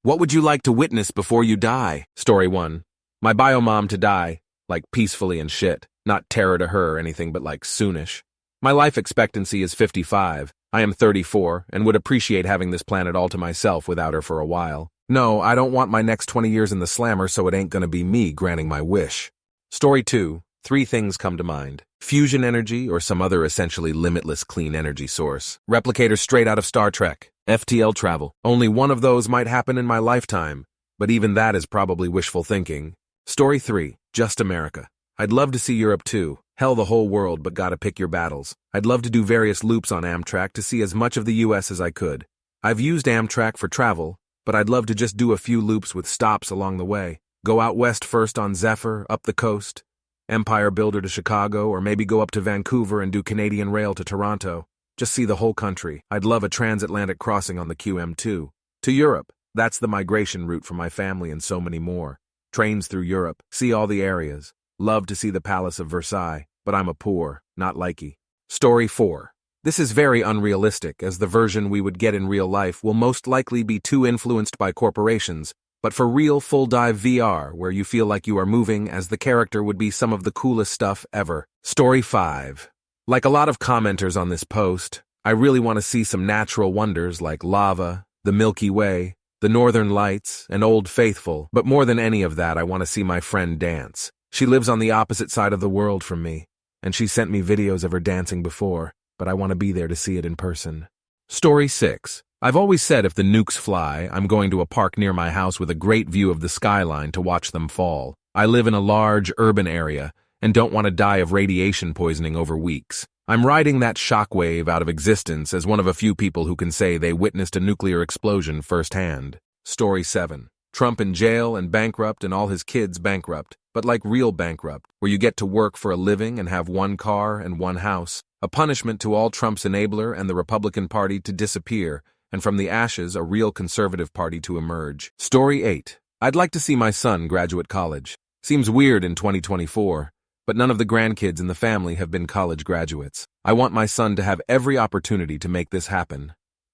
What would you like to witness before you die? Story 1. My bio mom to die, like peacefully and shit. Not terror to her or anything, but like soonish. My life expectancy is 55. I am 34 and would appreciate having this planet all to myself without her for a while. No, I don't want my next 20 years in the slammer, so it ain't gonna be me granting my wish. Story 2. 3 things come to mind. Fusion energy or some other essentially limitless clean energy source. Replicators straight out of Star Trek. FTL travel. Only one of those might happen in my lifetime, but even that is probably wishful thinking. Story 3. Just America. I'd love to see Europe too. Hell, the whole world, but gotta pick your battles. I'd love to do various loops on Amtrak to see as much of the US as I could. I've used Amtrak for travel, but I'd love to just do a few loops with stops along the way. Go out west first on Zephyr, up the coast, Empire Builder to Chicago, or maybe go up to Vancouver and do Canadian Rail to Toronto. Just see the whole country. I'd love a transatlantic crossing on the QM2. To Europe. That's the migration route for my family and so many more. Trains through Europe. See all the areas. Love to see the Palace of Versailles, but I'm a poor, not likey. Story 4. This is very unrealistic, as the version we would get in real life will most likely be too influenced by corporations, but for real full-dive VR, where you feel like you are moving as the character would be some of the coolest stuff ever. Story 5. Like a lot of commenters on this post, I really want to see some natural wonders like lava, the Milky Way, the Northern Lights, and Old Faithful, but more than any of that, I want to see my friend dance. She lives on the opposite side of the world from me, and she sent me videos of her dancing before, but I want to be there to see it in person. Story 6. I've always said if the nukes fly, I'm going to a park near my house with a great view of the skyline to watch them fall. I live in a large urban area and don't want to die of radiation poisoning over weeks. I'm riding that shockwave out of existence as one of a few people who can say they witnessed a nuclear explosion firsthand. Story 7. Trump in jail and bankrupt and all his kids bankrupt, but like real bankrupt, where you get to work for a living and have one car and one house. A punishment to all Trump's enabler and the Republican Party to disappear, and from the ashes a real conservative party to emerge. Story 8. I'd like to see my son graduate college. Seems weird in 2024, but none of the grandkids in the family have been college graduates. I want my son to have every opportunity to make this happen.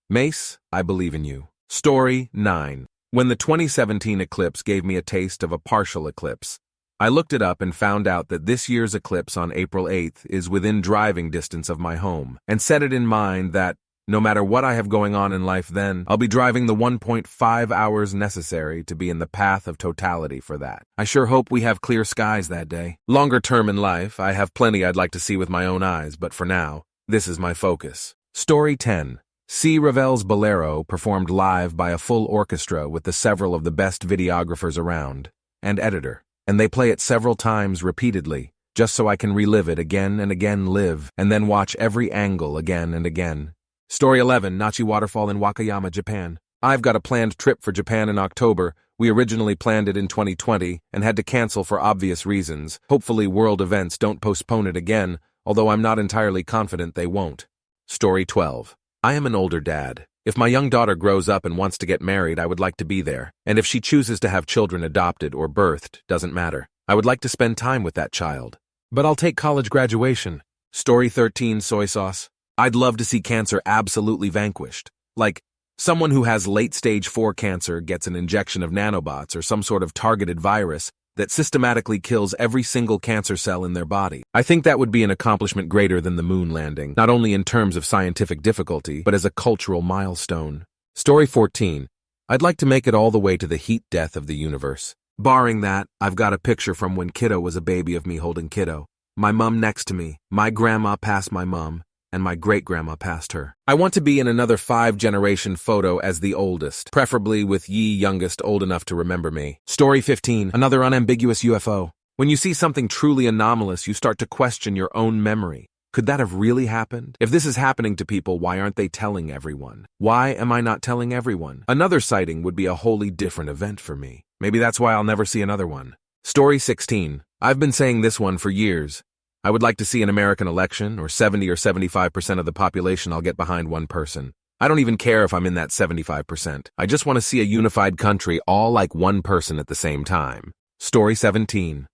Mace, I believe in you. Story 9. When the 2017 eclipse gave me a taste of a partial eclipse, I looked it up and found out that this year's eclipse on April 8th is within driving distance of my home, and set it in mind that, no matter what I have going on in life then, I'll be driving the 1.5 hours necessary to be in the path of totality for that. I sure hope we have clear skies that day. Longer term in life, I have plenty I'd like to see with my own eyes, but for now, this is my focus. Story 10. See Ravel's Bolero performed live by a full orchestra with the several of the best videographers around, and editor. And they play it several times repeatedly, just so I can relive it again and again live, and then watch every angle again and again. Story 11, Nachi Waterfall in Wakayama, Japan. I've got a planned trip for Japan in October. We originally planned it in 2020 and had to cancel for obvious reasons. Hopefully world events don't postpone it again, although I'm not entirely confident they won't. Story 12. I am an older dad. If my young daughter grows up and wants to get married, I would like to be there. And if she chooses to have children adopted or birthed, doesn't matter. I would like to spend time with that child. But I'll take college graduation. Story 13, Soy sauce. I'd love to see cancer absolutely vanquished. Like, someone who has late-stage 4 cancer gets an injection of nanobots or some sort of targeted virus that systematically kills every single cancer cell in their body. I think that would be an accomplishment greater than the moon landing, not only in terms of scientific difficulty, but as a cultural milestone. Story 14. I'd like to make it all the way to the heat death of the universe. Barring that, I've got a picture from when Kiddo was a baby of me holding Kiddo. My mum next to me, my grandma past my mum, and my great-grandma past her. I want to be in another 5-generation photo as the oldest, preferably with ye youngest old enough to remember me. Story 15, another unambiguous UFO. When you see something truly anomalous, you start to question your own memory. Could that have really happened? If this is happening to people, why aren't they telling everyone? Why am I not telling everyone? Another sighting would be a wholly different event for me. Maybe that's why I'll never see another one. Story 16. I've been saying this one for years. I would like to see an American election, or 70 or 75% of the population I'll get behind one person. I don't even care if I'm in that 75%. I just want to see a unified country all like one person at the same time. Story 17.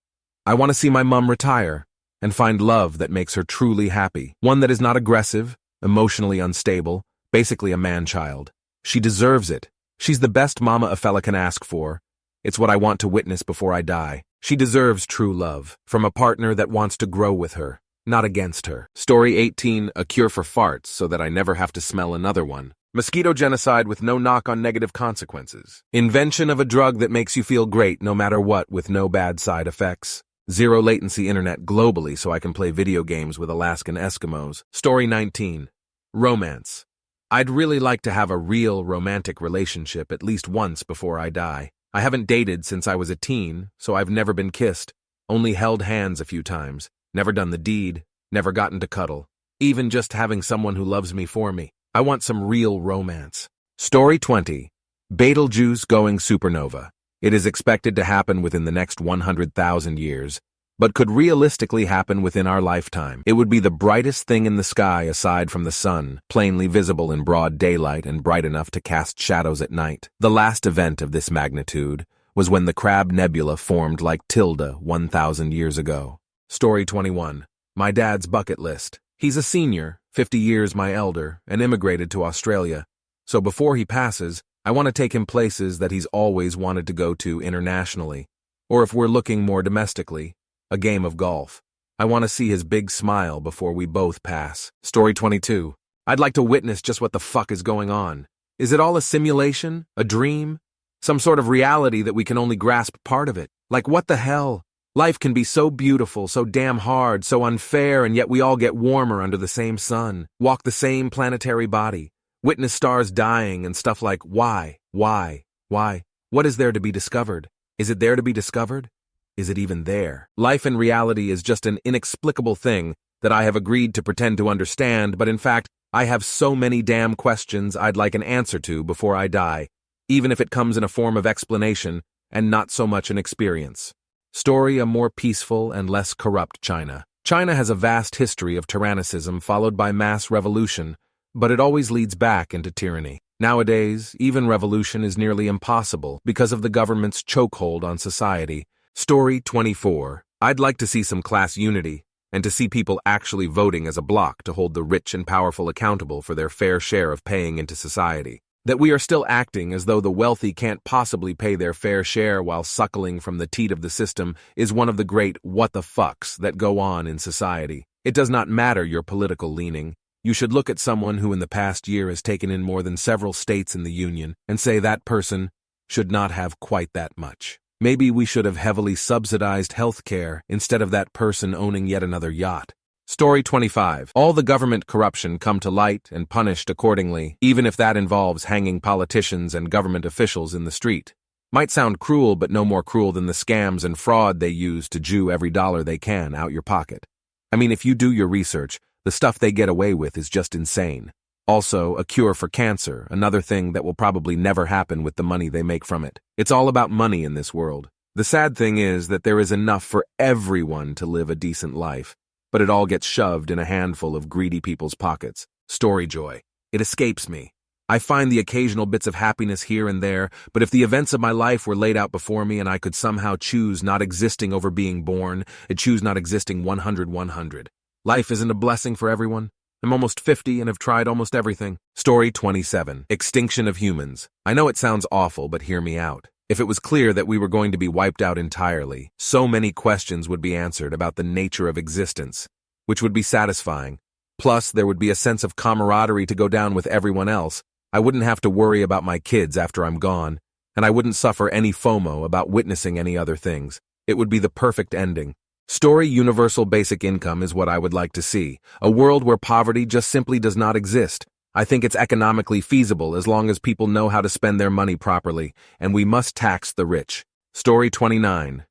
I want to see my mum retire and find love that makes her truly happy. One that is not aggressive, emotionally unstable, basically a man-child. She deserves it. She's the best mama a fella can ask for. It's what I want to witness before I die. She deserves true love, from a partner that wants to grow with her, not against her. Story 18, a cure for farts so that I never have to smell another one. Mosquito genocide with no knock on negative consequences. Invention of a drug that makes you feel great no matter what with no bad side effects. Zero latency internet globally so I can play video games with Alaskan Eskimos. Story 19. Romance. I'd really like to have a real romantic relationship at least once before I die. I haven't dated since I was a teen, so I've never been kissed. Only held hands a few times. Never done the deed. Never gotten to cuddle. Even just having someone who loves me for me. I want some real romance. Story 20. Betelgeuse going supernova. It is expected to happen within the next 100,000 years, but could realistically happen within our lifetime. It would be the brightest thing in the sky aside from the sun, plainly visible in broad daylight and bright enough to cast shadows at night. The last event of this magnitude was when the Crab Nebula formed like tilde 1,000 years ago. Story 21. My dad's bucket list. He's a senior, 50 years my elder, and immigrated to Australia. So before he passes, I want to take him places that he's always wanted to go to internationally. Or if we're looking more domestically, a game of golf. I want to see his big smile before we both pass. Story 22. I'd like to witness just what the fuck is going on. Is it all a simulation? A dream? Some sort of reality that we can only grasp part of it? Like what the hell? Life can be so beautiful, so damn hard, so unfair, and yet we all get warmer under the same sun, walk the same planetary body, witness stars dying and stuff like why? What is there to be discovered? Is it there to be discovered? Is it even there? Life in reality is just an inexplicable thing that I have agreed to pretend to understand, but in fact, I have so many damn questions I'd like an answer to before I die, even if it comes in a form of explanation and not so much an experience. Story: a more peaceful and less corrupt China. China has a vast history of tyrannicism followed by mass revolution, but it always leads back into tyranny. Nowadays, even revolution is nearly impossible because of the government's chokehold on society. Story 24. I'd like to see some class unity, and to see people actually voting as a bloc to hold the rich and powerful accountable for their fair share of paying into society. That we are still acting as though the wealthy can't possibly pay their fair share while suckling from the teat of the system is one of the great what the fucks that go on in society. It does not matter your political leaning. You should look at someone who in the past year has taken in more than several states in the Union and say that person should not have quite that much. Maybe we should have heavily subsidized health care instead of that person owning yet another yacht. Story 25. All the government corruption come to light and punished accordingly, even if that involves hanging politicians and government officials in the street. Might sound cruel, but no more cruel than the scams and fraud they use to Jew every dollar they can out your pocket. I mean, if you do your research, the stuff they get away with is just insane. Also, a cure for cancer, another thing that will probably never happen with the money they make from it. It's all about money in this world. The sad thing is that there is enough for everyone to live a decent life, but it all gets shoved in a handful of greedy people's pockets. Story joy. It escapes me. I find the occasional bits of happiness here and there, but if the events of my life were laid out before me and I could somehow choose not existing over being born, and choose not existing 100. Life isn't a blessing for everyone. I'm almost 50 and have tried almost everything. Story 27. Extinction of humans. I know it sounds awful, but hear me out. If it was clear that we were going to be wiped out entirely, so many questions would be answered about the nature of existence, which would be satisfying. Plus, there would be a sense of camaraderie to go down with everyone else. I wouldn't have to worry about my kids after I'm gone, and I wouldn't suffer any FOMO about witnessing any other things. It would be the perfect ending. Story: universal basic income is what I would like to see. A world where poverty just simply does not exist. I think it's economically feasible as long as people know how to spend their money properly, and we must tax the rich. Story 29.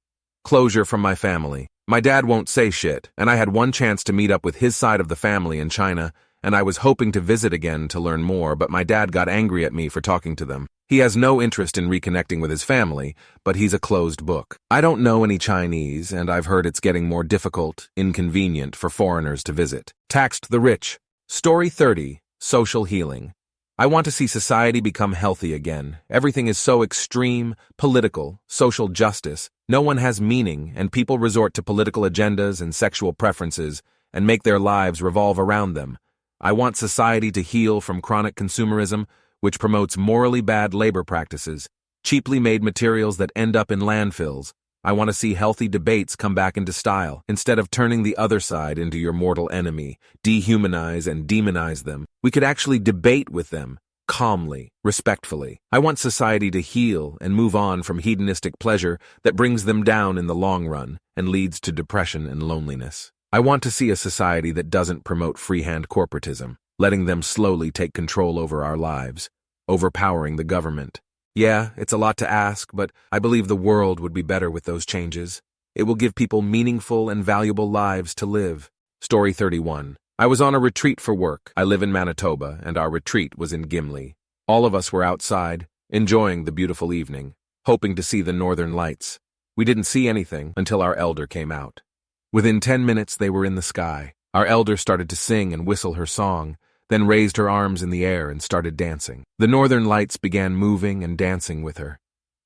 Closure from my family. My dad won't say shit, and I had one chance to meet up with his side of the family in China, and I was hoping to visit again to learn more, but my dad got angry at me for talking to them. He has no interest in reconnecting with his family, but he's a closed book. I don't know any Chinese, and I've heard it's getting more difficult, inconvenient for foreigners to visit. Taxed the rich. Story 30. Social healing. I want to see society become healthy again. Everything is so extreme, political, social justice. No one has meaning, and people resort to political agendas and sexual preferences and make their lives revolve around them. I want society to heal from chronic consumerism, which promotes morally bad labor practices, cheaply made materials that end up in landfills. I want to see healthy debates come back into style. Instead of turning the other side into your mortal enemy, dehumanize and demonize them, we could actually debate with them, calmly, respectfully. I want society to heal and move on from hedonistic pleasure that brings them down in the long run and leads to depression and loneliness. I want to see a society that doesn't promote freehand corporatism, letting them slowly take control over our lives, overpowering the government. Yeah, it's a lot to ask, but I believe the world would be better with those changes. It will give people meaningful and valuable lives to live. Story 31. I was on a retreat for work. I live in Manitoba, and our retreat was in Gimli. All of us were outside, enjoying the beautiful evening, hoping to see the northern lights. We didn't see anything until our elder came out. Within 10 minutes, they were in the sky. Our elder started to sing and whistle her song, then raised her arms in the air and started dancing. The northern lights began moving and dancing with her.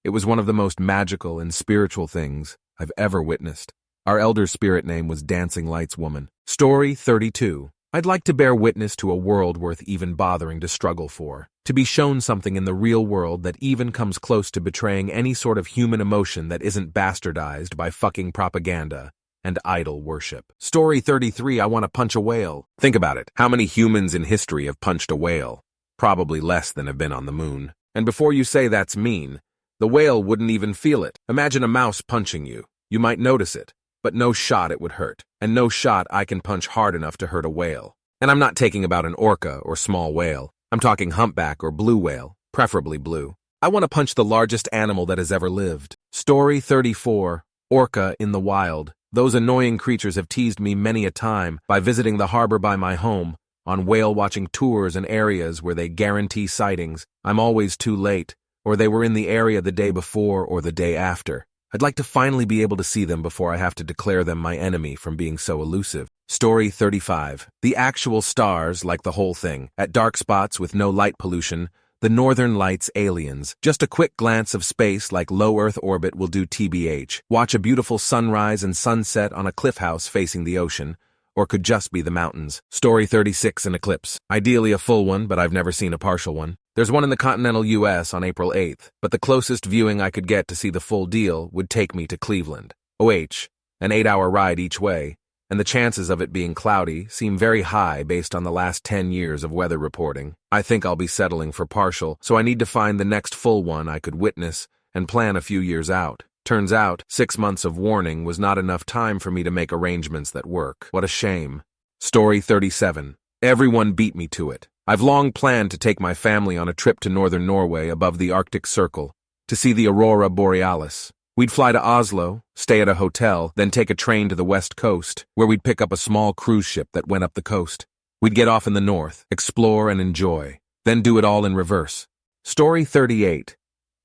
It was one of the most magical and spiritual things I've ever witnessed. Our elder's spirit name was Dancing Lights Woman. Story 32. I'd like to bear witness to a world worth even bothering to struggle for. To be shown something in the real world that even comes close to betraying any sort of human emotion that isn't bastardized by fucking propaganda and idol worship. Story 33. I want to punch a whale. Think about it. How many humans in history have punched a whale? Probably less than have been on the moon. And before you say that's mean, the whale wouldn't even feel it. Imagine a mouse punching you. You might notice it, but no shot it would hurt. And no shot I can punch hard enough to hurt a whale. And I'm not talking about an orca or small whale. I'm talking humpback or blue whale, preferably blue. I want to punch the largest animal that has ever lived. Story 34. Orca in the wild. Those annoying creatures have teased me many a time by visiting the harbor by my home, on whale-watching tours and areas where they guarantee sightings. I'm always too late, or they were in the area the day before or the day after. I'd like to finally be able to see them before I have to declare them my enemy from being so elusive. Story 35. The actual stars, like the whole thing, at dark spots with no light pollution, the Northern Lights aliens. Just a quick glance of space like low Earth orbit will do TBH. Watch a beautiful sunrise and sunset on a cliff house facing the ocean, or could just be the mountains. Story 36. An eclipse. Ideally a full one, but I've never seen a partial one. There's one in the continental US on April 8th, but the closest viewing I could get to see the full deal would take me to Cleveland. OH, an 8-hour ride each way, and the chances of it being cloudy seem very high based on the last 10 years of weather reporting. I think I'll be settling for partial, so I need to find the next full one I could witness and plan a few years out. Turns out, 6 months of warning was not enough time for me to make arrangements that work. What a shame. Story 37. Everyone beat me to it. I've long planned to take my family on a trip to northern Norway above the Arctic Circle to see the aurora borealis. We'd fly to Oslo, stay at a hotel, then take a train to the west coast, where we'd pick up a small cruise ship that went up the coast. We'd get off in the north, explore and enjoy, then do it all in reverse. Story 38.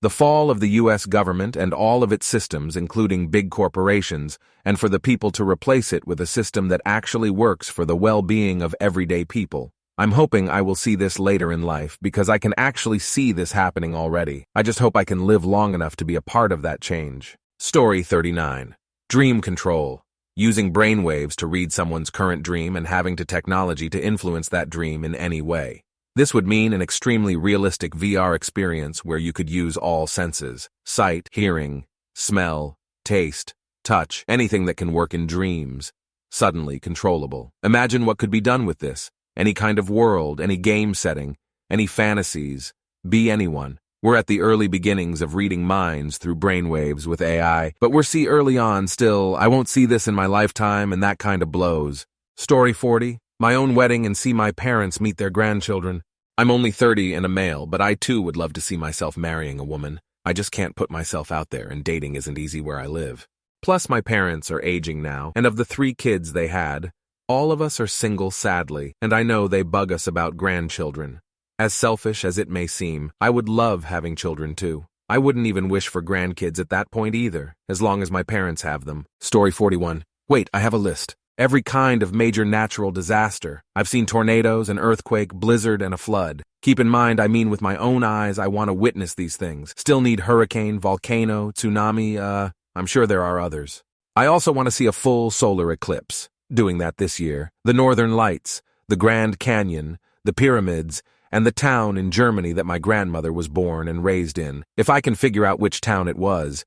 The fall of the U.S. government and all of its systems, including big corporations, and for the people to replace it with a system that actually works for the well-being of everyday people. I'm hoping I will see this later in life because I can actually see this happening already. I just hope I can live long enough to be a part of that change. Story 39. Dream control. Using brainwaves to read someone's current dream and having technology to influence that dream in any way. This would mean an extremely realistic VR experience where you could use all senses: sight, hearing, smell, taste, touch, anything that can work in dreams. Suddenly controllable. Imagine what could be done with this. Any kind of world, any game setting, any fantasies, be anyone. We're at the early beginnings of reading minds through brainwaves with AI, but we're early on still. I won't see this in my lifetime, and that kind of blows. Story 40. My own wedding and see my parents meet their grandchildren. I'm only 30 and a male, but I too would love to see myself marrying a woman. I just can't put myself out there, and dating isn't easy where I live. Plus, my parents are aging now, and of the 3 kids they had, all of us are single, sadly, and I know they bug us about grandchildren. As selfish as it may seem, I would love having children too. I wouldn't even wish for grandkids at that point either, as long as my parents have them. Story 41. Wait, I have a list. Every kind of major natural disaster. I've seen tornadoes, an earthquake, blizzard, and a flood. Keep in mind, I mean with my own eyes, I want to witness these things. Still need hurricane, volcano, tsunami, I'm sure there are others. I also want to see a full solar eclipse. Doing that this year. The Northern Lights, the Grand Canyon, the pyramids, and the town in Germany that my grandmother was born and raised in. If I can figure out which town it was,